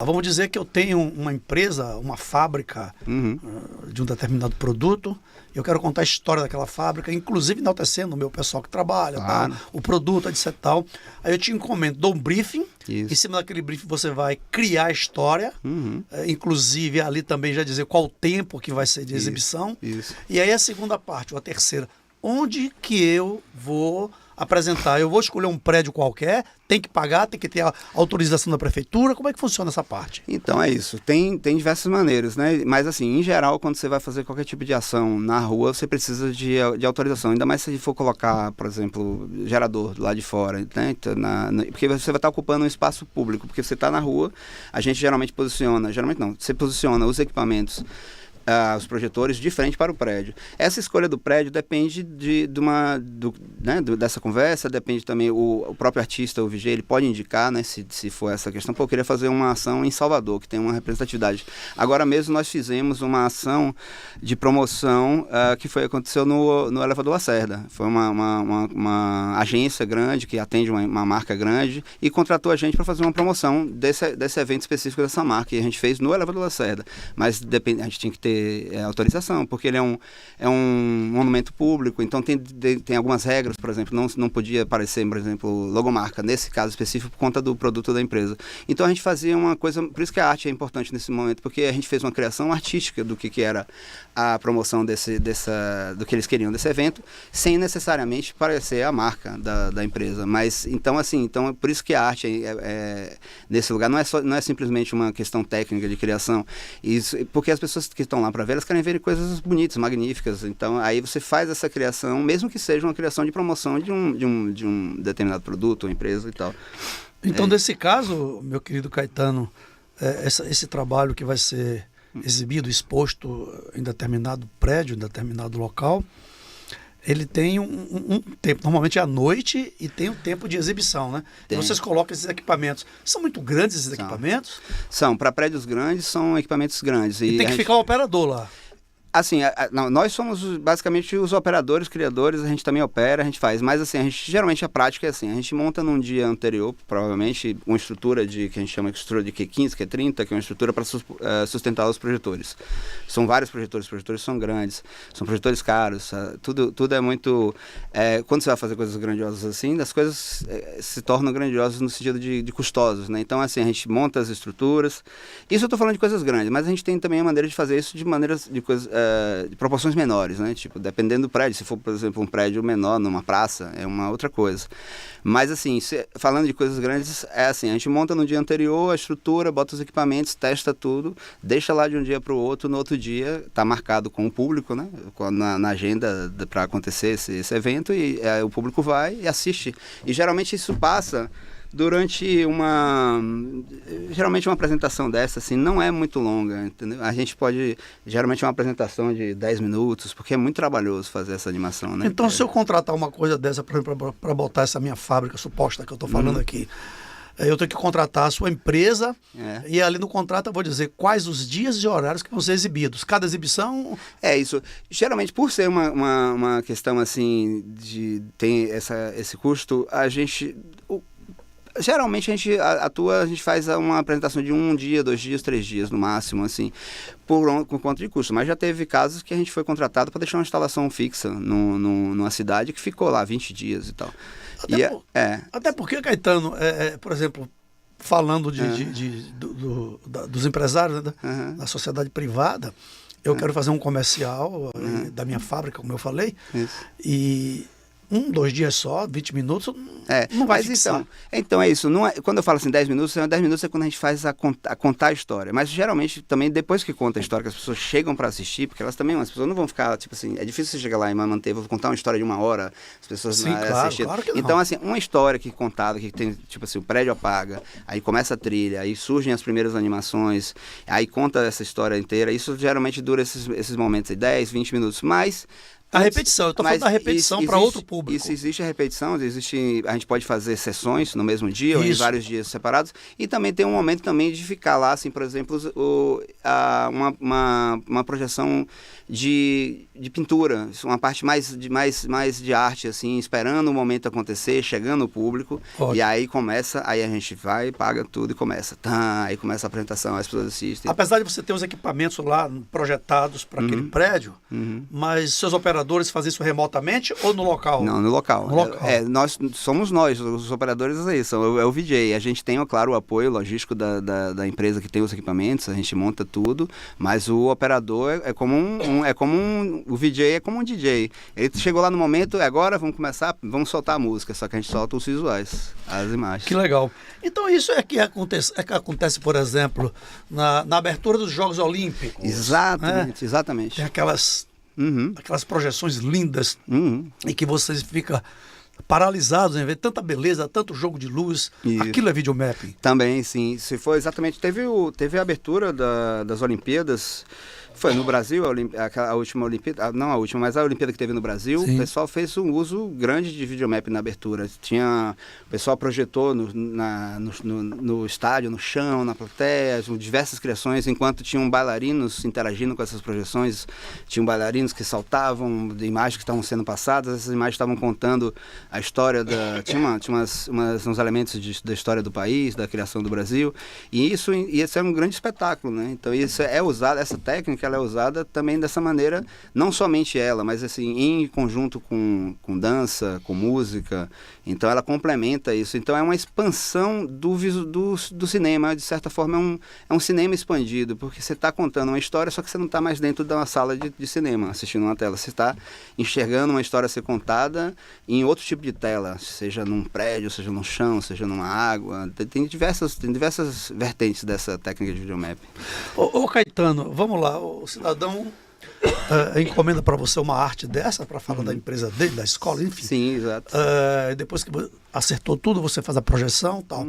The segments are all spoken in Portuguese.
Vamos dizer que eu tenho uma empresa, uma fábrica de um determinado produto, eu quero contar a história daquela fábrica, inclusive enaltecendo o meu pessoal que trabalha, Claro. tá? O produto, etc. Tal. Aí eu te encomendo, dou um briefing, Isso. em cima daquele briefing você vai criar a história, inclusive ali também já dizer qual o tempo que vai ser de exibição. Isso. E aí a segunda parte, ou a terceira, onde que eu vou apresentar? Eu vou escolher um prédio qualquer, tem que pagar, tem que ter a autorização da prefeitura, como é que funciona essa parte? Então é isso, tem diversas maneiras, né? Mas assim, em geral, quando você vai fazer qualquer tipo de ação na rua, você precisa de autorização, ainda mais se for colocar, por exemplo, gerador lá de fora, né? Então, porque você vai estar ocupando um espaço público, porque você está na rua, a gente geralmente você posiciona os equipamentos, os projetores de frente para o prédio. Essa escolha do prédio depende dessa conversa, depende também o próprio artista, o VG, ele pode indicar, né, se for essa questão. Pô, eu queria fazer uma ação em Salvador, que tem uma representatividade. Agora mesmo nós fizemos uma ação de promoção que aconteceu no Elevador Lacerda. Foi uma agência grande que atende uma marca grande e contratou a gente para fazer uma promoção desse evento específico dessa marca. E a gente fez no Elevador Lacerda. Mas a gente tinha que ter autorização, porque ele é um monumento público, então tem algumas regras, por exemplo, não podia aparecer, por exemplo, logomarca, nesse caso específico, por conta do produto da empresa. Então a gente fazia uma coisa, por isso que a arte é importante nesse momento, porque a gente fez uma criação artística do que era a promoção do que eles queriam desse evento, sem necessariamente parecer a marca da empresa. Mas, então por isso que a arte nesse lugar não é simplesmente uma questão técnica de criação, porque as pessoas que estão lá para ver, elas querem ver coisas bonitas, magníficas. Então, aí você faz essa criação, mesmo que seja uma criação de promoção de um determinado produto ou empresa e tal. Então, nesse caso, meu querido Caetano, esse trabalho que vai ser exibido, exposto em determinado prédio, em determinado local, ele tem um tempo, normalmente é à noite, e tem um tempo de exibição, né? E vocês colocam esses equipamentos. São muito grandes esses equipamentos? São, para prédios grandes, são equipamentos grandes. E tem que ficar o operador lá. Assim, nós somos basicamente os operadores, criadores, a gente também opera, a gente faz, mas assim, geralmente a prática é assim, a gente monta num dia anterior, provavelmente, uma estrutura que a gente chama de estrutura de Q15, Q30, que é uma estrutura para sustentar os projetores. São vários projetores, os projetores são grandes, são projetores caros, tudo é muito... quando você vai fazer coisas grandiosas assim, as coisas se tornam grandiosas no sentido de custosos, né? Então, assim, a gente monta as estruturas, isso eu estou falando de coisas grandes, mas a gente tem também a maneira de fazer isso de coisas... de proporções menores, né? Tipo, dependendo do prédio, se for, por exemplo, um prédio menor numa praça, é uma outra coisa. Mas assim, falando de coisas grandes, é assim, a gente monta no dia anterior a estrutura, bota os equipamentos, testa tudo, deixa lá de um dia para o outro, no outro dia está marcado com o público, né? Na agenda para acontecer esse evento, e o público vai e assiste. E geralmente isso passa durante geralmente uma apresentação dessa, assim, não é muito longa, entendeu? A gente geralmente é uma apresentação de 10 minutos, porque é muito trabalhoso fazer essa animação, né? Então, se eu contratar uma coisa dessa, por exemplo, para botar essa minha fábrica suposta que eu estou falando aqui, eu tenho que contratar a sua empresa, e ali no contrato eu vou dizer quais os dias e horários que vão ser exibidos. Cada exibição... Isso. Geralmente, por ser uma questão assim, tem esse custo, geralmente a gente faz uma apresentação de 1 dia, 2 dias, 3 dias no máximo, assim, por conta de custo. Mas já teve casos que a gente foi contratado para deixar uma instalação fixa numa cidade que ficou lá 20 dias e tal. Até porque, Caetano, por exemplo, falando dos empresários, né, da sociedade privada, eu quero fazer um comercial da minha fábrica, como eu falei, e... 1, 2 dias só, 20 minutos, não vai fixar. Então é isso. Não é, quando eu falo assim 10 minutos, 10 minutos é quando a gente faz contar a história. Mas geralmente também depois que conta a história, que as pessoas chegam para assistir, porque as pessoas não vão ficar, tipo assim, é difícil você chegar lá e manter, vou contar uma história de 1 hora, as pessoas não assistirem. Claro que não. Então, assim, uma história contada, que tem, tipo assim, o prédio apaga, aí começa a trilha, aí surgem as primeiras animações, aí conta essa história inteira, isso geralmente dura esses momentos aí, 10, 20 minutos, mas A repetição, eu estou falando da repetição para outro público. Isso existe a repetição, a gente pode fazer sessões no mesmo dia ou em vários dias separados, e também tem um momento também de ficar lá, assim, por exemplo, uma projeção de pintura, uma parte mais de arte, assim, esperando o momento acontecer, chegando o público. Ótimo. E aí aí a gente vai, paga tudo e começa. Aí começa a apresentação, as pessoas assistem. Apesar de você ter os equipamentos lá projetados para aquele prédio, mas seus operadores fazem isso remotamente ou no local? Não, no local. No local. Somos nós, os operadores aí, é o VJ. A gente tem, claro, o apoio logístico da empresa que tem os equipamentos, a gente monta tudo, mas o operador o VJ é como um DJ. Ele chegou lá no momento, agora vamos soltar a música, só que a gente solta os visuais, as imagens. Que legal. Então isso é que acontece, por exemplo, na abertura dos Jogos Olímpicos. Exatamente, exatamente. Tem aquelas projeções lindas em que você fica paralisados em ver tanta beleza, tanto jogo de luz. Isso. Aquilo é videomapping. Também, sim. Se for exatamente... Teve a abertura das Olimpíadas. Foi no Brasil, a última Olimpíada, não a última, mas a Olimpíada que teve no Brasil. Sim. O pessoal fez um uso grande de videomapping na abertura. O pessoal projetou no estádio, no chão, na plateia, diversas criações, enquanto tinham bailarinos interagindo com essas projeções. Tinham bailarinos que saltavam de imagens que estavam sendo passadas, essas imagens estavam contando a história tinha uns elementos da história do país, da criação do Brasil, e esse é um grande espetáculo, né? Então essa técnica ela é usada também dessa maneira, não somente ela, mas assim, em conjunto com dança, com música. Então ela complementa isso. Então é uma expansão do cinema, de certa forma é um cinema expandido, porque você está contando uma história, só que você não está mais dentro de uma sala de cinema, assistindo uma tela. Você está enxergando uma história ser contada em outro tipo de tela, seja num prédio, seja no chão, seja numa água. Tem diversas vertentes dessa técnica de videomapping. Ô Caetano, vamos lá. O cidadão encomenda para você uma arte dessa para falar da empresa dele, da escola, enfim. Sim, exato. Depois que acertou tudo, você faz a projeção e tal.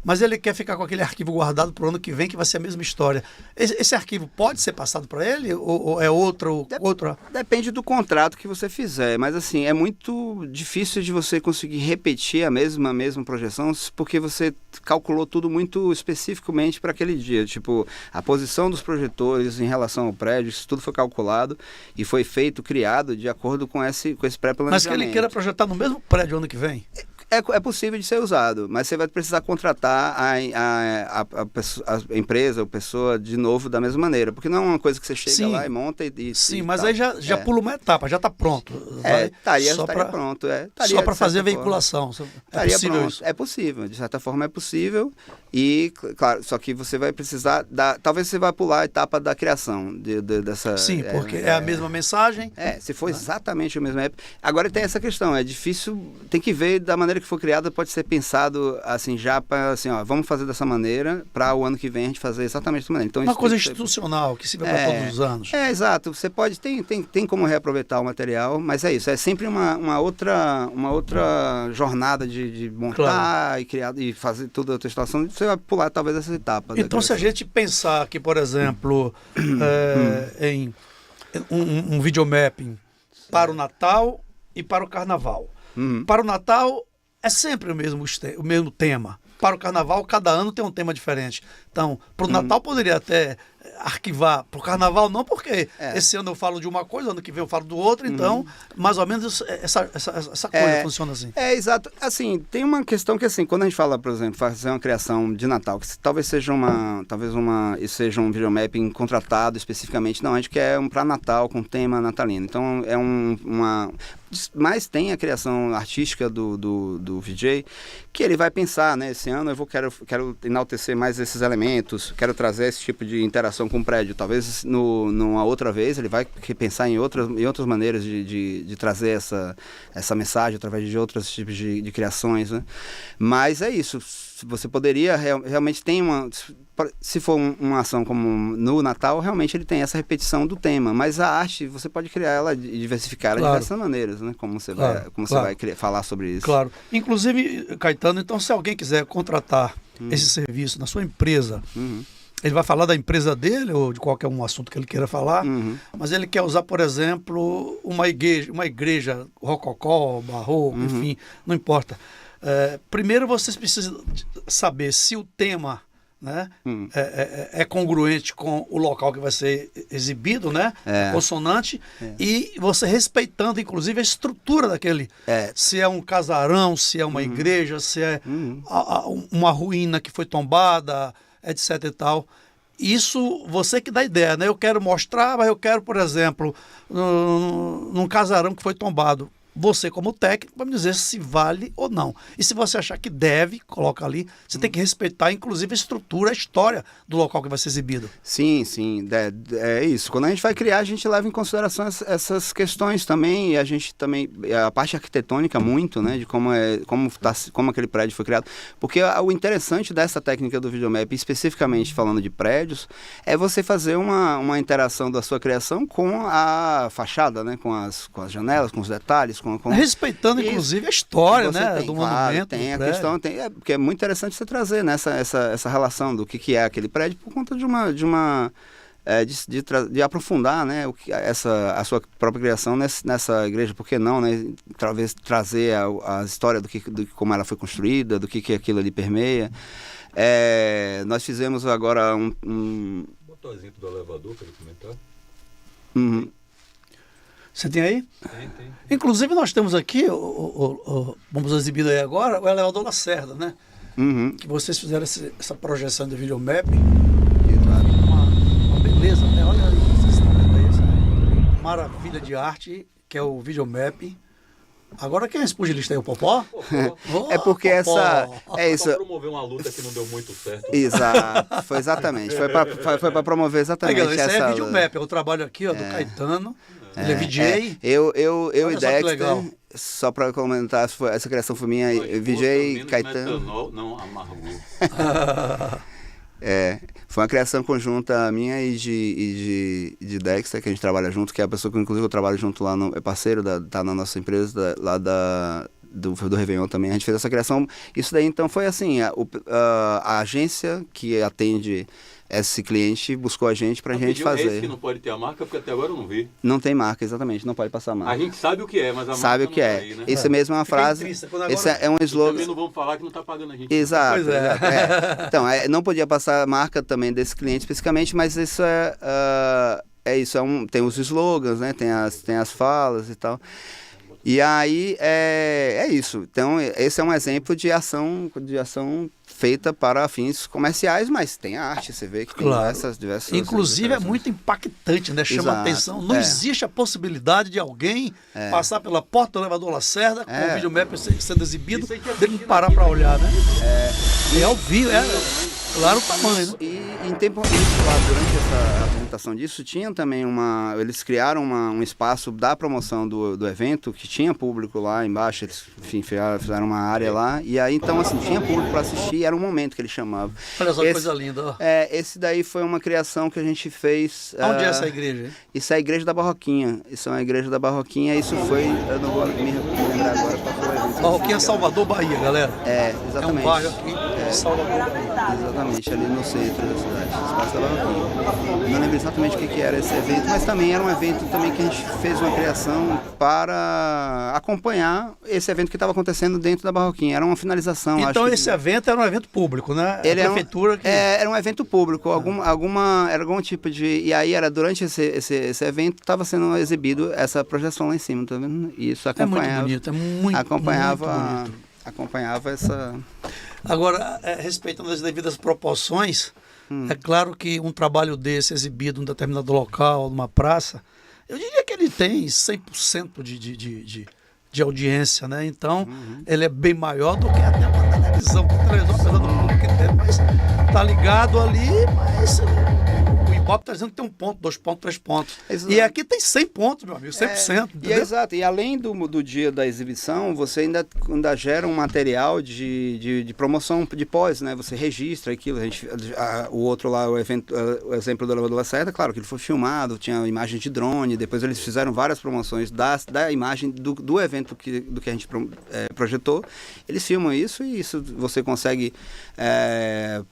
Mas ele quer ficar com aquele arquivo guardado para o ano que vem, que vai ser a mesma história. Esse arquivo pode ser passado para ele ou é outra? Depende do contrato que você fizer, mas assim, é muito difícil de você conseguir repetir a mesma projeção, porque você calculou tudo muito especificamente para aquele dia. Tipo, a posição dos projetores em relação ao prédio, isso tudo foi calculado e foi criado de acordo com esse pré-planejamento. Mas que ele queira projetar no mesmo prédio ano que vem? É possível de ser usado, mas você vai precisar contratar a empresa ou pessoa de novo da mesma maneira, porque não é uma coisa que você chega lá e monta Sim, mas aí já pula uma etapa, já está pronto. Estaria pronto. Só para fazer a veiculação. Estaria pronto. Isso? É possível, de certa forma é possível. E, claro, só que você vai precisar talvez você vá pular a etapa da criação dessa... Sim, porque é a mesma mensagem. Se for exatamente o mesmo. Agora tem essa questão, é difícil, tem que ver da maneira que for criada, pode ser pensado assim, já para assim, vamos fazer dessa maneira, para o ano que vem a gente fazer exatamente dessa maneira. Então, uma coisa institucional, que se vê para todos os anos. Exato, você pode, tem como reaproveitar o material, mas é isso, é sempre uma outra jornada de montar e criar e fazer toda a testação. Você vai pular talvez essa etapa. Então, se a gente pensar que, por exemplo, em um videomapping para o Natal e para o Carnaval. Para o Natal é sempre o mesmo tema. Para o Carnaval, cada ano tem um tema diferente. Então, para o Natal poderia até arquivar. Para o Carnaval não, porque esse ano eu falo de uma coisa, ano que vem eu falo do outro. Então, mais ou menos essa coisa funciona assim. Exato. Assim, tem uma questão que, assim, quando a gente fala, por exemplo, fazer uma criação de Natal, que talvez seja isso seja um videomapping contratado especificamente. Não, a gente quer um para Natal com tema natalino. Então, mas tem a criação artística do VJ, que ele vai pensar, né? Esse ano quero enaltecer mais esses elementos, quero trazer esse tipo de interação com o prédio. Talvez numa outra vez ele vai pensar em outras maneiras de trazer essa mensagem através de outros tipos de criações, né? Mas é isso. Você poderia realmente se for uma ação como no Natal, realmente ele tem essa repetição do tema, mas a arte você pode criar ela e diversificar ela de diversas maneiras, né? Como você vai falar sobre isso. Claro. Inclusive, Caetano, então se alguém quiser contratar esse serviço na sua empresa, Ele vai falar da empresa dele ou de qualquer um assunto que ele queira falar, mas ele quer usar, por exemplo, uma igreja rococó, barroco, enfim, não importa. Primeiro vocês precisam saber se o tema, né, é congruente com o local que vai ser exibido, né, consonante, e você respeitando, inclusive, a estrutura daquele, se é um casarão, se é uma igreja, se é uma ruína que foi tombada, etc e tal. Isso você que dá ideia, né? Eu quero mostrar, mas eu quero, por exemplo, num casarão que foi tombado. Você, como técnico, vai me dizer se vale ou não. E se você achar que deve, coloca ali. Você tem que respeitar, inclusive, a estrutura, a história do local que vai ser exibido. Sim, sim. É isso. Quando a gente vai criar, a gente leva em consideração essas questões também. E a gente também... A parte arquitetônica muito, né? De como aquele prédio foi criado. Porque o interessante dessa técnica do videomap, especificamente falando de prédios, é você fazer uma interação da sua criação com a fachada, né? Com as janelas, com os detalhes, respeitando, inclusive, a história, né, do monumento. Tem a questão, porque é muito interessante você trazer, né, essa relação do que é aquele prédio por conta de aprofundar, né, a sua própria criação nessa igreja, por que não, né, talvez trazer a história do como ela foi construída, do que aquilo ali permeia. Nós fizemos agora um motorzinho do elevador para ele comentar. Você tem aí? Tem. Inclusive nós temos aqui, vamos exibir aí agora, o elevador Lacerda, né? Que vocês fizeram essa projeção do videomap. Uma beleza, né? Olha aí, vocês estão vendo aí essa maravilha de arte, que é o videomap. Agora quem é esse pugilista aí, o Popó? É porque isso. Para promover uma luta que não deu muito certo. Exato, foi exatamente. Foi para promover exatamente essa. Esse é luta. videomap, é o trabalho aqui, ó, do Caetano. Ele é VJ. Eu e Dexter, só para comentar, essa criação foi minha, VJ, Caetano. Metanol, não amargou. Foi uma criação conjunta minha e de Dexter, que a gente trabalha junto, que é a pessoa que inclusive eu trabalho junto lá, é parceiro, tá na nossa empresa, lá do Réveillon também. A gente fez essa criação. Isso daí, então, foi assim, a agência que atende esse cliente buscou a gente pra gente fazer. Esse que não pode ter a marca, porque até agora eu não vi. Não tem marca, exatamente, não pode passar marca. A gente sabe o que é, mas a sabe marca o que não é. tá aí, né? Isso mesmo é uma frase. Esse é um slogan. Também não vamos falar que não tá pagando a gente. Exato. Pois é. Então, não podia passar a marca também desse cliente especificamente, mas isso isso, tem os slogans, né? Tem as falas e tal. E aí, é isso. Então, esse é um exemplo de ação feita para fins comerciais, mas tem a arte, você vê que tem diversas... Inclusive, é muito impactante, né? Chama atenção. Não existe a possibilidade de alguém passar pela porta do elevador Lacerda com o videomap sendo exibido, dele parar para olhar, né? E ao vivo, claro o tamanho, né? E em tempo isso, lá, durante essa apresentação disso, tinha também eles criaram um espaço da promoção do evento, que tinha público lá embaixo, eles, enfim, fizeram uma área lá, e aí, então, assim, tinha público para assistir, era um momento que eles chamavam. Olha só que coisa linda, ó. Esse daí foi uma criação que a gente fez... Onde é essa igreja? Isso é a igreja da Barroquinha. Isso é uma igreja da Barroquinha, isso foi... Eu não vou me lembrar agora qual foi o evento. Barroquinha, Salvador, Bahia, galera. Exatamente. É um bairro aqui, Salvador, Bahia. Exatamente, ali no centro da cidade, Espaço da Barroquinha. Não lembro exatamente o que era esse evento, mas também era um evento também que a gente fez uma criação para acompanhar esse evento que estava acontecendo dentro da Barroquinha. Era uma finalização. Então esse evento era um evento público, né? Ele a prefeitura era um evento público, era algum tipo de... E aí era durante esse evento estava sendo exibido essa projeção lá em cima, tá vendo? E isso acompanhava. É muito bonito, é muito acompanhava essa... Agora, respeitando as devidas proporções, é claro que um trabalho desse exibido em um determinado local, numa praça, eu diria que ele tem 100% de audiência, né? Então, ele é bem maior do que até uma televisão. A televisão, apesar do público que tem, mas tá ligado ali, mas o MOP está dizendo que tem 1 ponto, 2 pontos, 3 pontos. Exato. E aqui tem 100 pontos, meu amigo, 100%. E é exato. E além do dia da exibição, você ainda gera um material de promoção de pós, né? Você registra aquilo. O outro lá, o exemplo do Elevador Lacerda, claro que ele foi filmado, tinha imagem de drone, depois eles fizeram várias promoções da imagem do evento do que a gente projetou. Eles filmam isso e isso você consegue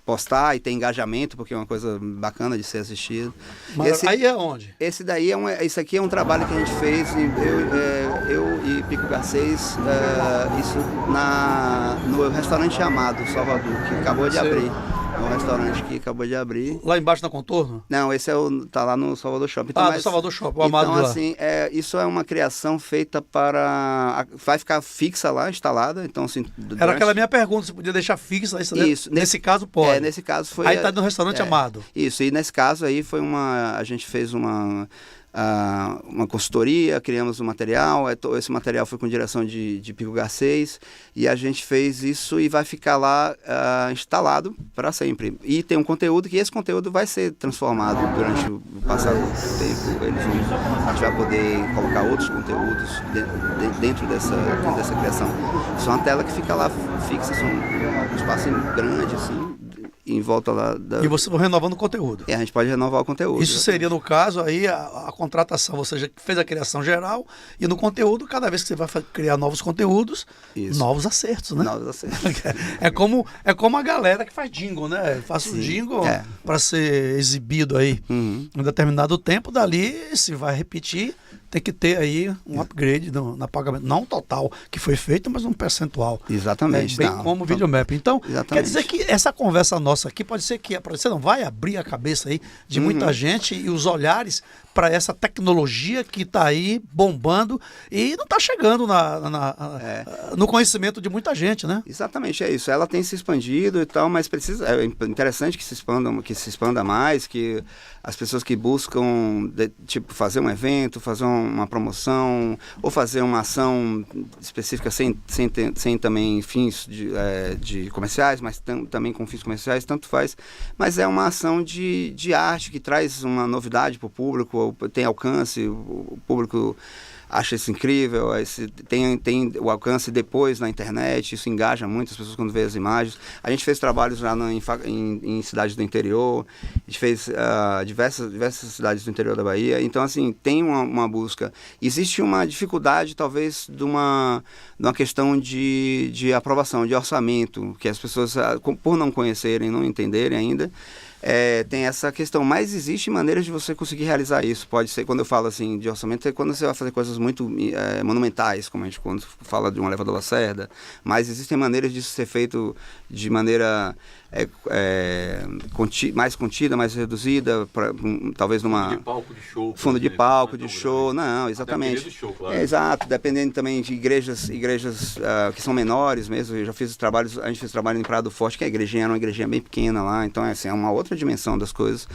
postar e ter engajamento, porque é uma coisa bacana de ser assistido. Mas aí é onde? Esse aqui é um trabalho que a gente fez, eu e Pico Garcês, isso no restaurante Amado, Salvador, que acabou de abrir. É um restaurante que acabou de abrir. Lá embaixo na Contorno? Não, esse tá lá no Salvador Shopping. Então, no Salvador Shopping, o Amado então, lá. assim, isso é uma criação feita vai ficar fixa lá, instalada. Então, assim, Era aquela minha pergunta, você podia deixar fixa isso, nesse caso pode. Nesse caso foi. Aí tá no restaurante Amado. Isso, e nesse caso aí foi a gente fez uma consultoria, criamos um material, esse material foi com direção de Pico Garcês e a gente fez isso e vai ficar lá instalado para sempre. E tem um conteúdo que esse conteúdo vai ser transformado durante o passado tempo. A gente vai poder colocar outros conteúdos dentro dessa criação. Isso é uma tela que fica lá fixa, um espaço grande assim, em volta lá E você vai renovando o conteúdo. E a gente pode renovar o conteúdo. Isso seria, no caso, aí a contratação, ou seja, fez a criação geral e no conteúdo, cada vez que você vai criar novos conteúdos, novos acertos, né? Novos acertos. É como a galera que faz jingle, né? Faz um jingle para ser exibido aí em determinado tempo, dali se vai repetir, tem que ter aí um upgrade na pagamento, não total que foi feito, mas um percentual. Exatamente. Bem como o videomap. Então, exatamente. Quer dizer que essa conversa nossa aqui pode ser que você não vai abrir a cabeça aí de muita gente e os olhares para essa tecnologia que está aí bombando e não está chegando no conhecimento de muita gente, né? Exatamente, é isso. Ela tem se expandido e tal, mas é interessante que se expanda mais, que as pessoas que buscam fazer um evento, fazer uma promoção ou fazer uma ação específica sem também fins de comerciais, mas também com fins comerciais, tanto faz, mas é uma ação de arte que traz uma novidade para o público, tem alcance, o público acha isso incrível, tem o alcance depois na internet, isso engaja muito as pessoas quando vê as imagens. A gente fez trabalhos lá em cidades do interior, a gente fez diversas cidades do interior da Bahia, então assim, tem uma busca. Existe uma dificuldade talvez de uma questão de aprovação, de orçamento, que as pessoas, por não conhecerem, não entenderem ainda, tem essa questão, mas existe maneiras de você conseguir realizar isso. Pode ser, quando eu falo assim de orçamento, é quando você vai fazer coisas muito monumentais, como a gente quando fala de um elevador Lacerda, mas existem maneiras disso ser feito de maneira mais contida, mais reduzida, talvez numa... Fundo de palco de show. Fundo de palco de show, não, exatamente. Dependendo do show, claro. Exato, dependendo também de igrejas que são menores mesmo. Eu já fiz trabalhos, a gente fez trabalho em Praia do Forte, que a igrejinha era uma igrejinha bem pequena lá, então assim, é uma outra dimensão das coisas.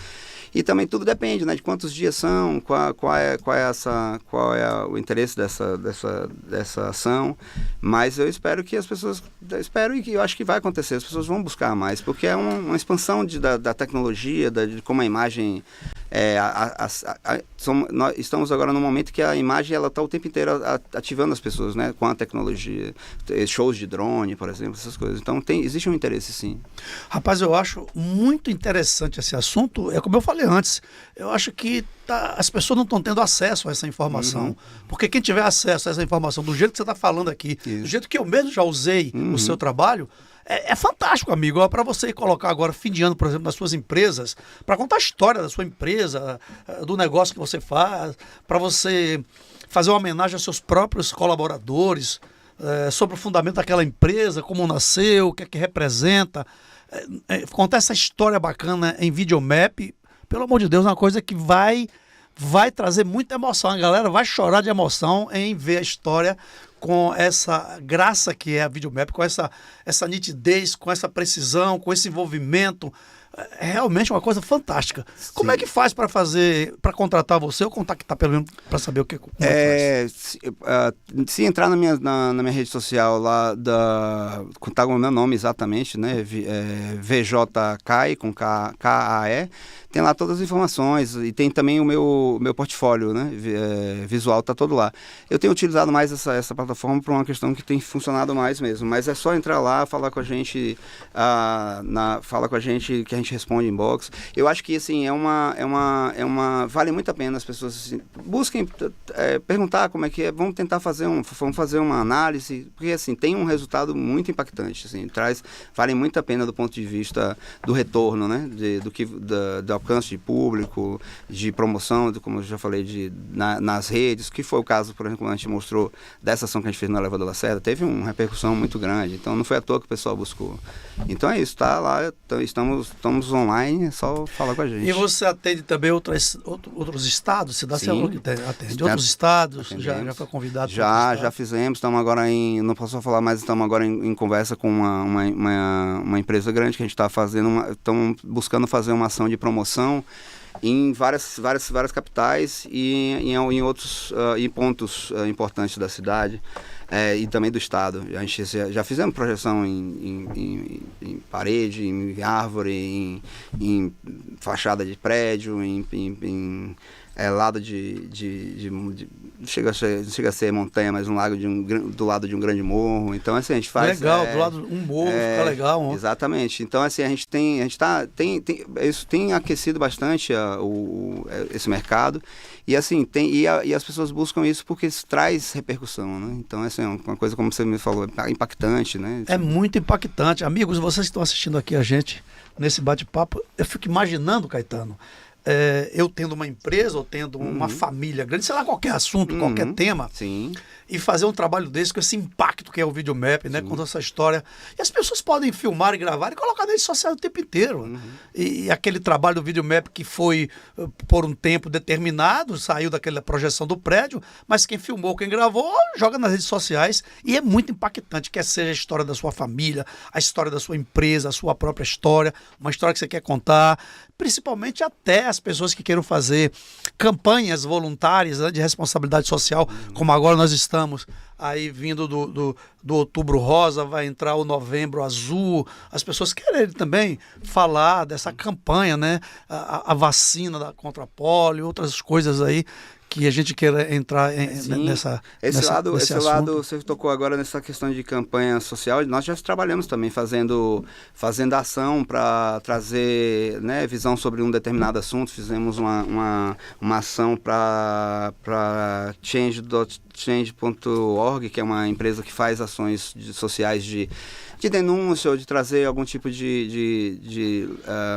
E também tudo depende, né, de quantos dias são, qual é o interesse dessa ação. Mas eu espero que as pessoas, e que eu acho que vai acontecer, as pessoas vão buscar mais, porque é uma expansão da tecnologia, de como a imagem nós estamos agora num momento que a imagem ela está o tempo inteiro ativando as pessoas, né, com a tecnologia, shows de drone, por exemplo, essas coisas. Então existe um interesse, sim. Rapaz, eu acho muito interessante esse assunto. É como eu falei antes, eu acho que as pessoas não estão tendo acesso a essa informação, porque quem tiver acesso a essa informação do jeito que você está falando aqui, do jeito que eu mesmo já usei no seu trabalho, é fantástico, amigo. Para você colocar agora, fim de ano, por exemplo, nas suas empresas, para contar a história da sua empresa, do negócio que você faz, para você fazer uma homenagem aos seus próprios colaboradores, sobre o fundamento daquela empresa, como nasceu, o que é que representa, contar essa história bacana em videomap, pelo amor de Deus, é uma coisa que vai trazer muita emoção. A galera vai chorar de emoção em ver a história com essa graça que é a videomap, com essa nitidez, com essa precisão, com esse envolvimento. É realmente uma coisa fantástica. Como é que faz para contratar você ou contactar pelo menos para saber o que se entrar na minha rede social lá, tá com o meu nome exatamente, né? VJKAE, com KAE, tem lá todas as informações e tem também o meu portfólio, né? Visual, tá todo lá. Eu tenho utilizado mais essa plataforma por uma questão que tem funcionado mais mesmo, mas é só entrar lá, falar com a gente, fala com a gente que a gente responde inbox. Eu acho que assim, vale muito a pena as pessoas assim, busquem perguntar como é que é, vamos tentar vamos fazer uma análise, porque assim, tem um resultado muito impactante, assim, vale muito a pena do ponto de vista do retorno, né, do alcance de público, de promoção, como eu já falei, nas redes, que foi o caso, por exemplo, quando a gente mostrou dessa ação que a gente fez no Elevador Lacerda, teve uma repercussão muito grande, então não foi à toa que o pessoal buscou. Então é isso, tá lá, estamos online, é só falar com a gente. E você atende também outros estados? Cidade Sim, atende outros estados? Já foi convidado? Já fizemos, estamos agora não posso falar, mas estamos agora em conversa com uma empresa grande que a gente está fazendo, estamos buscando fazer uma ação de promoção em várias capitais e em outros em pontos importantes da cidade. E também do estado. A gente já fizemos projeção em parede, em árvore, em fachada de prédio, em lado não chega a ser montanha, mas um lago do lado de um grande morro. Então assim, a gente faz... Legal, do lado de um morro, fica legal. Exatamente. Então assim, isso tem aquecido bastante esse mercado. E assim, e as pessoas buscam isso porque isso traz repercussão, né? Então, assim, é uma coisa, como você me falou, impactante, né? É muito impactante. Amigos, vocês que estão assistindo aqui a gente nesse bate-papo, eu fico imaginando, Caetano, eu tendo uma empresa ou tendo uma família grande, sei lá, qualquer assunto, qualquer tema, sim, e fazer um trabalho desse com esse impacto que é o videomap, né? Conta essa história. E as pessoas podem filmar e gravar e colocar na rede social o tempo inteiro. E aquele trabalho do videomap que foi por um tempo determinado, saiu daquela projeção do prédio, mas quem filmou, quem gravou, joga nas redes sociais e é muito impactante, quer seja a história da sua família, a história da sua empresa, a sua própria história, uma história que você quer contar, principalmente até as pessoas que queiram fazer campanhas voluntárias, né, de responsabilidade social, como agora nós estamos aí vindo do Outubro Rosa, vai entrar o Novembro Azul, as pessoas querem também falar dessa campanha, né, a vacina contra a polio, outras coisas aí que a gente queira entrar Esse lado, você tocou agora nessa questão de campanha social, nós já trabalhamos também fazendo ação para trazer, né, visão sobre um determinado assunto. Fizemos uma ação para Change.org, que é uma empresa que faz ações sociais de denúncia ou de trazer algum tipo de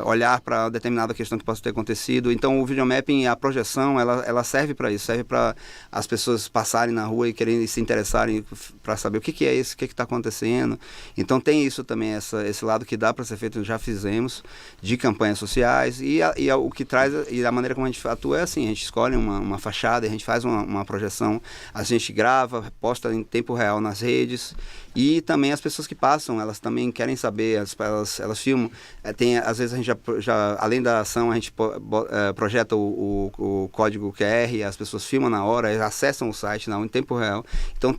olhar para determinada questão que possa ter acontecido. Então o videomapping, a projeção, ela serve para isso, serve para as pessoas passarem na rua e querem se interessarem para saber o que é isso, o que está acontecendo. Então tem isso também, esse lado que dá para ser feito, já fizemos, de campanhas sociais, e o que traz, e a maneira como a gente atua é assim, a gente escolhe uma fachada, a gente faz uma projeção, a gente grava, posta em tempo real nas redes, e também as pessoas que passam, elas também querem saber, elas filmam. Às vezes a gente já além da ação, a gente projeta o código QR, as pessoas filmam na hora, acessam o site em tempo real. Então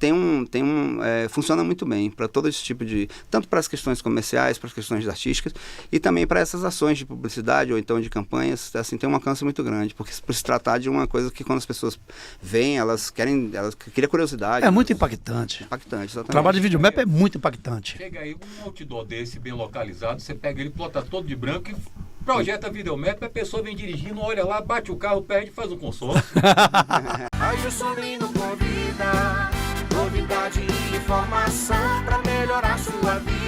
funciona muito bem para todo esse tipo tanto para as questões comerciais, para as questões artísticas, e também para essas ações de publicidade ou então de campanhas, assim, tem um alcance muito grande, porque por se tratar de uma coisa que quando as pessoas veem, elas criam curiosidade. É muito impactante. Impactante, exatamente. O trabalho de videomap é muito impactante. Chega aí um outdoor desse bem localizado, você pega ele, plota todo de branco e projeta videomap, a pessoa vem dirigindo, olha lá, bate o carro, perde e faz um consórcio. Aí o Sobrinho convida, novidade e informação pra melhorar sua vida.